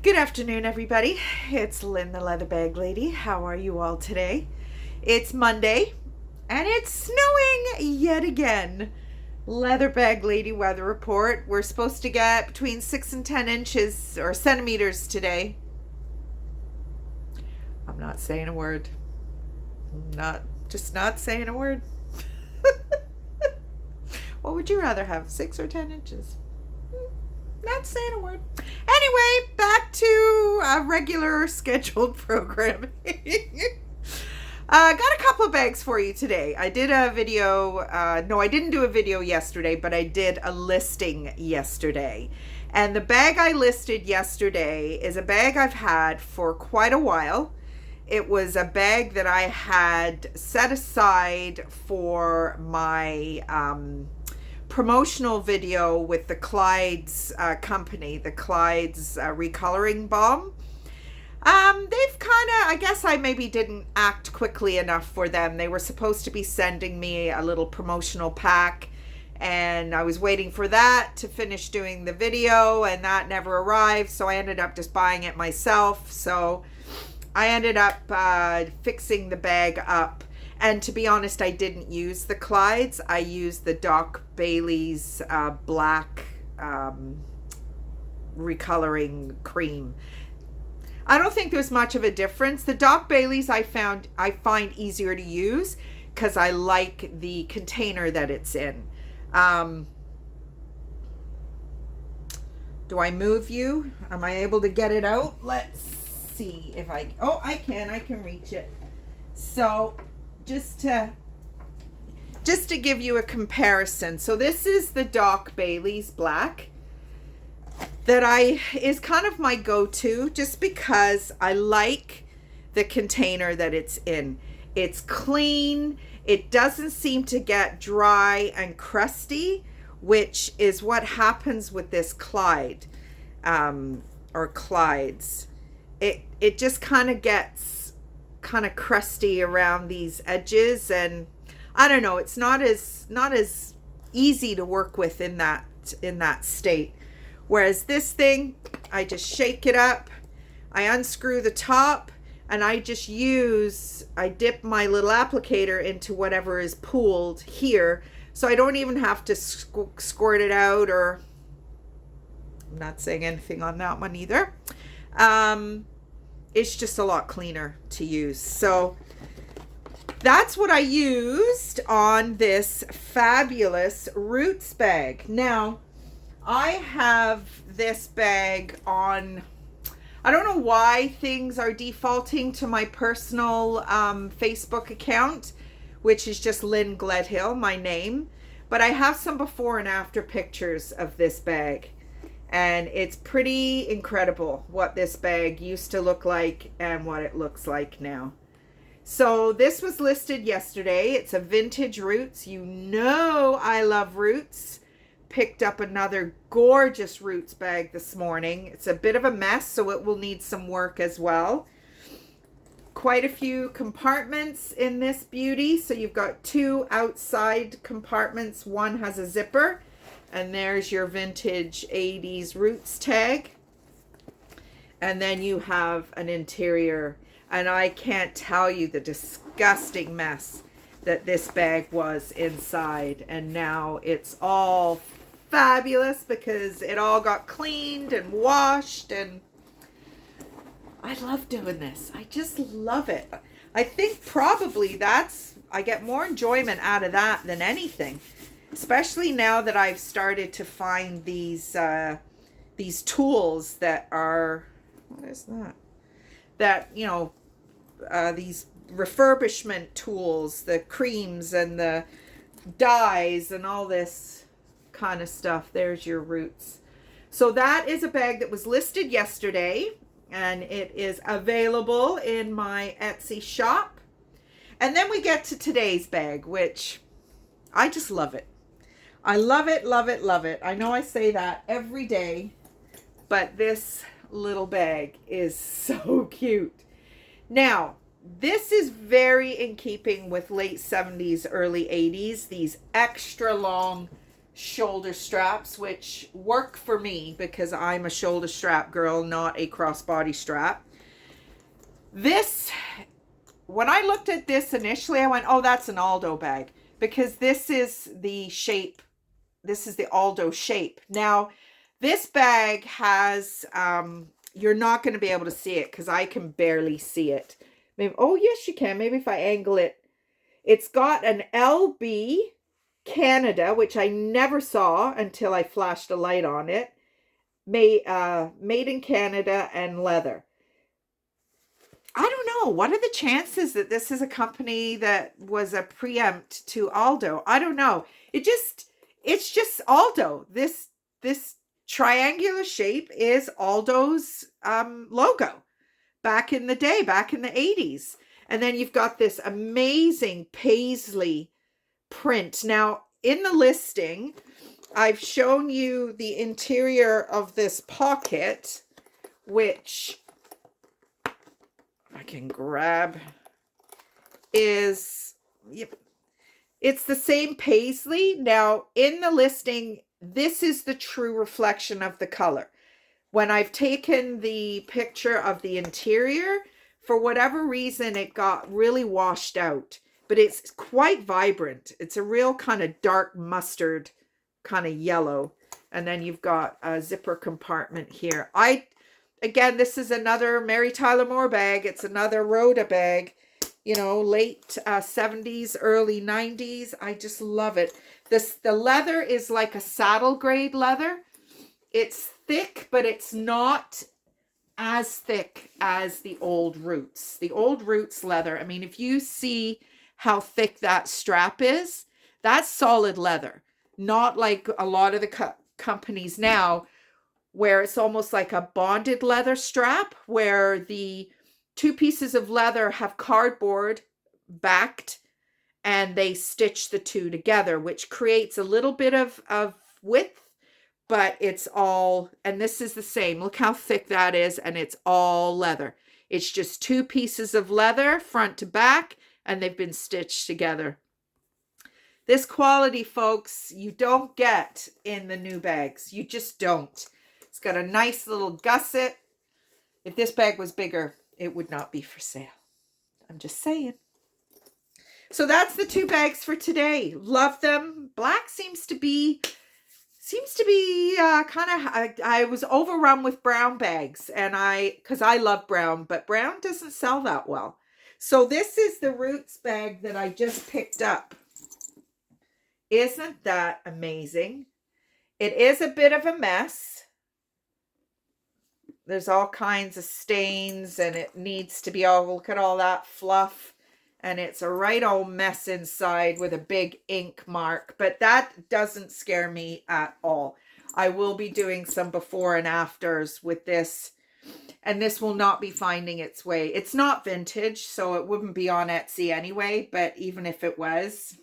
Good afternoon, everybody. It's Lynn, the Leather Bag Lady. How are you all today? It's Monday, and it's snowing yet again. Leather Bag Lady weather report. We're supposed to get between 6 and 10 inches or centimeters today. I'm not saying a word. Not saying a word. What would you rather have, 6 or 10 inches? Not saying a word. Anyway, back to a regular scheduled programming. Got a couple of bags for you today. I did a video. No, I didn't do a video yesterday, but I did a listing yesterday. And the bag I listed yesterday is a bag I've had for quite a while. It was a bag that I had set aside for my promotional video with the Clyde's company, the Clyde's recoloring balm. They've kind of, I guess I maybe didn't act quickly enough for them. They were supposed to be sending me a little promotional pack, and I was waiting for that to finish doing the video, and that never arrived, so I ended up just buying it myself. So I ended up fixing the bag up. And to be honest, I didn't use the Clyde's. I used the Doc Bailey's black recoloring cream. I don't think there's much of a difference. The Doc Bailey's I find easier to use because I like the container that it's in. Do I move you? Am I able to get it out? Let's see if I... Oh, I can reach it. So... Just to give you a comparison. So this is the Doc Bailey's black that is kind of my go-to just because I like the container that it's in. It's clean. It doesn't seem to get dry and crusty, which is what happens with this Clyde or Clyde's. It just kind of gets kind of crusty around these edges, and I don't know, it's not as easy to work with in that state. Whereas this thing, I just shake it up, I unscrew the top, and I dip my little applicator into whatever is pooled here, so I don't even have to squirt it out, or I'm not saying anything on that one either. It's just a lot cleaner to use. So that's what I used on this fabulous Roots bag. Now, I have this bag on, I don't know why things are defaulting to my personal Facebook account, which is just Lynn Gledhill, my name. But I have some before and after pictures of this bag. And it's pretty incredible what this bag used to look like and what it looks like now. So this was listed yesterday. It's a vintage Roots. You know I love Roots. Picked up another gorgeous Roots bag this morning. It's a bit of a mess, so it will need some work as well. Quite a few compartments in this beauty. So you've got 2 outside compartments. One has a zipper. And there's your vintage 80s Roots tag. And then you have an interior. And I can't tell you the disgusting mess that this bag was inside. And now it's all fabulous because it all got cleaned and washed. And I love doing this. I just love it. I think probably I get more enjoyment out of that than anything. Especially now that I've started to find these tools that are, what is that? That, you know, these refurbishment tools, the creams and the dyes and all this kind of stuff. There's your Roots. So that is a bag that was listed yesterday, and it is available in my Etsy shop. And then we get to today's bag, which I just love it. I love it, love it, love it. I know I say that every day, but this little bag is so cute. Now, this is very in keeping with late 70s, early 80s, these extra long shoulder straps, which work for me because I'm a shoulder strap girl, not a crossbody strap. This, when I looked at this initially, I went, oh, that's an Aldo bag, because this is the shape. This is the Aldo shape. Now, this bag has, you're not going to be able to see it because I can barely see it. Maybe, oh, yes, you can. Maybe if I angle it. It's got an LB Canada, which I never saw until I flashed a light on it. Made in Canada and leather. I don't know. What are the chances that this is a company that was a preempt to Aldo? I don't know. It's just Aldo. This triangular shape is Aldo's logo back in the day, back in the 80s. And then you've got this amazing paisley print. Now, in the listing, I've shown you the interior of this pocket, which I can grab, is, yep, it's the same paisley. Now, in the listing, this is the true reflection of the color. When I've taken the picture of the interior, for whatever reason, it got really washed out. But it's quite vibrant. It's a real kind of dark mustard kind of yellow. And then you've got a zipper compartment here. Again, this is another Mary Tyler Moore bag. It's another Rhoda bag. You know, late 70s, early 90s. I just love it. The leather is like a saddle grade leather. It's thick, but it's not as thick as the Old Roots. The Old Roots leather, I mean, if you see how thick that strap is, that's solid leather. Not like a lot of the companies now, where it's almost like a bonded leather strap, where the two pieces of leather have cardboard backed and they stitch the two together, which creates a little bit of width, but it's all, and this is the same. Look how thick that is, and it's all leather. It's just two pieces of leather, front to back, and they've been stitched together. This quality, folks, you don't get in the new bags. You just don't. It's got a nice little gusset. If this bag was bigger, it would not be for sale. I'm just saying. So that's the two bags for today. Love them. Black seems to be I was overrun with brown bags, and because I love brown, but brown doesn't sell that well. So this is the Roots bag that I just picked up. Isn't that amazing? It is a bit of a mess. There's all kinds of stains, and it needs to be all, look at all that fluff. And it's a right old mess inside with a big ink mark. But that doesn't scare me at all. I will be doing some before and afters with this. And this will not be finding its way. It's not vintage, so it wouldn't be on Etsy anyway. But even if it was,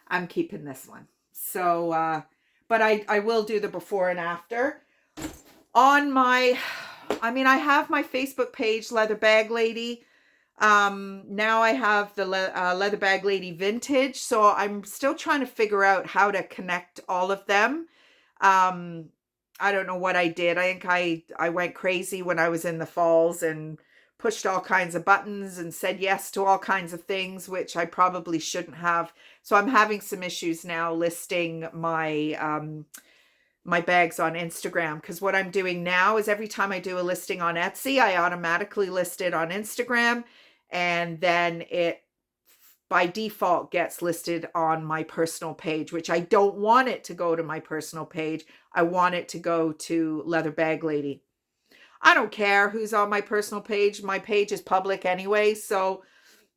I'm keeping this one. So, but I will do the before and after. On my, I have my Facebook page, Leather Bag Lady. Now I have the Leather Bag Lady Vintage. So I'm still trying to figure out how to connect all of them. I don't know what I did. I think I went crazy when I was in the falls and pushed all kinds of buttons and said yes to all kinds of things, which I probably shouldn't have. So I'm having some issues now listing my, my bags on Instagram, because what I'm doing now is every time I do a listing on Etsy, I automatically list it on Instagram, and then it by default gets listed on my personal page, which I don't want it to go to my personal page. I want it to go to Leather Bag Lady. I don't care who's on my personal page. My page is public anyway, so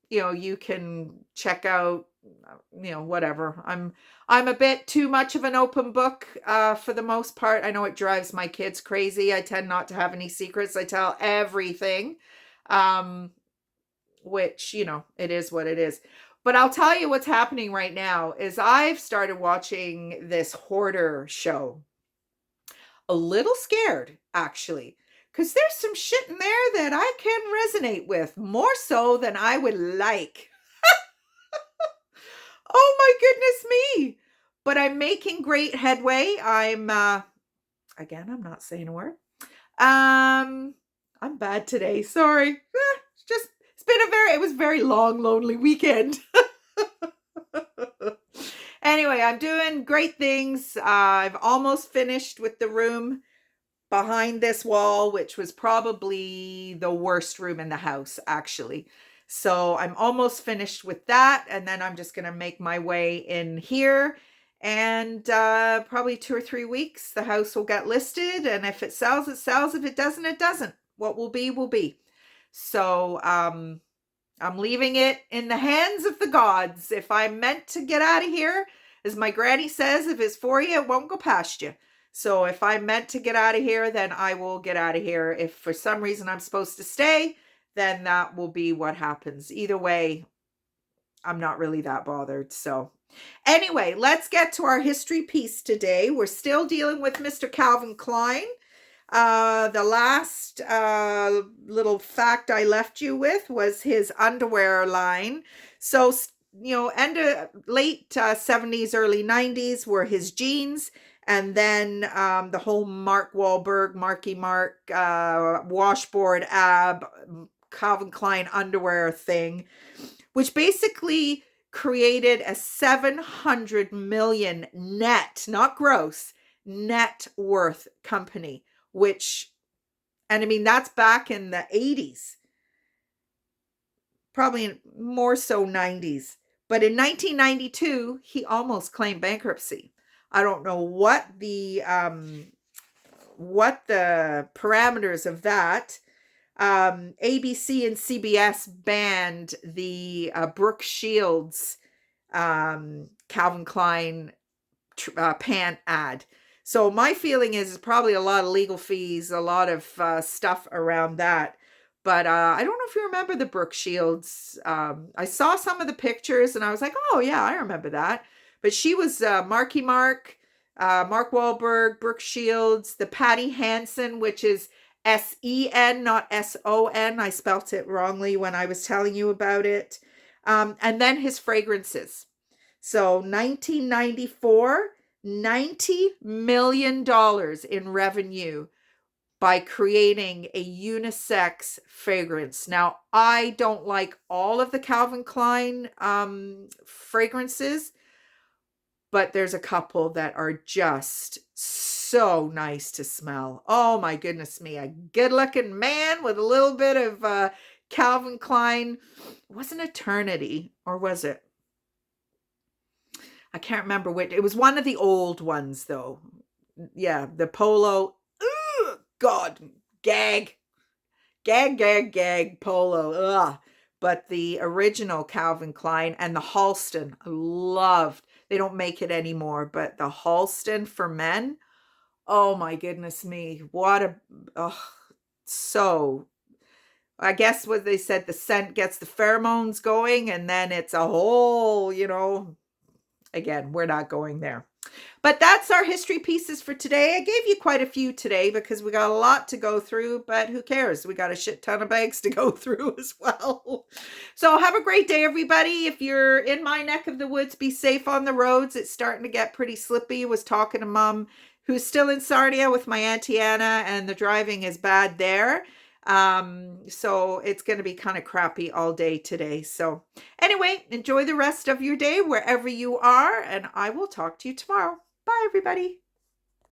you can check out whatever. I'm a bit too much of an open book for the most part. I know it drives my kids crazy. I tend not to have any secrets. I tell everything, which, it is what it is. But I'll tell you what's happening right now is I've started watching this hoarder show. A little scared, actually, because there's some shit in there that I can resonate with more so than I would like. Oh my goodness me. but I'm making great headway. Again, I'm not saying a word. I'm bad today. Sorry. It was a very long, lonely weekend. Anyway, I'm doing great things. I've almost finished with the room behind this wall, which was probably the worst room in the house, actually. So I'm almost finished with that. And then I'm just going to make my way in here. And probably 2 or 3 weeks, the house will get listed. And if it sells, it sells. If it doesn't, it doesn't. What will be, will be. So I'm leaving it in the hands of the gods. If I'm meant to get out of here, as my granny says, if it's for you, it won't go past you. So if I'm meant to get out of here, then I will get out of here. If for some reason I'm supposed to stay, then that will be what happens. Either way, I'm not really that bothered. So anyway, let's get to our history piece today. We're still dealing with Mr. Calvin Klein. The last little fact I left you with was his underwear line. So, late 70s, early 90s were his jeans. And then the whole Mark Wahlberg, Marky Mark, washboard ab, Calvin Klein underwear thing, which basically created a 700 million net, not gross, net worth company, that's back in the 80s, probably more so 90s. But in 1992, he almost claimed bankruptcy. I don't know what the parameters of that. ABC and CBS banned the Brooke Shields Calvin Klein pant ad. So my feeling is probably a lot of legal fees, a lot of stuff around that. But I don't know if you remember the Brooke Shields. I saw some of the pictures and I was like, oh yeah, I remember that. But she was Marky Mark, Mark Wahlberg, Brooke Shields, the Patty Hansen, which is S-E-N, not S-O-N. I spelt it wrongly when I was telling you about it. And then his fragrances. So 1994, $90 million in revenue by creating a unisex fragrance. Now, I don't like all of the Calvin Klein fragrances, but there's a couple that are just so nice to smell. Oh my goodness me, a good-looking man with a little bit of Calvin Klein. It wasn't Eternity, or was it? I can't remember which. It was one of the old ones, though. Yeah, the Polo. Ugh, God, gag, Polo. Ugh. But the original Calvin Klein and the Halston, I loved. They don't make it anymore, but the Halston for men. Oh my goodness me. So I guess what they said, the scent gets the pheromones going and then it's a whole, again, we're not going there. But that's our history pieces for today. I gave you quite a few today because we got a lot to go through, but who cares? We got a shit ton of bags to go through as well. So have a great day, everybody. If you're in my neck of the woods, be safe on the roads. It's starting to get pretty slippy. I was talking to Mom, who's still in Sarnia with my Auntie Anna, and the driving is bad there. So it's going to be kind of crappy all day today. So anyway, enjoy the rest of your day wherever you are, and I will talk to you tomorrow. Bye, everybody.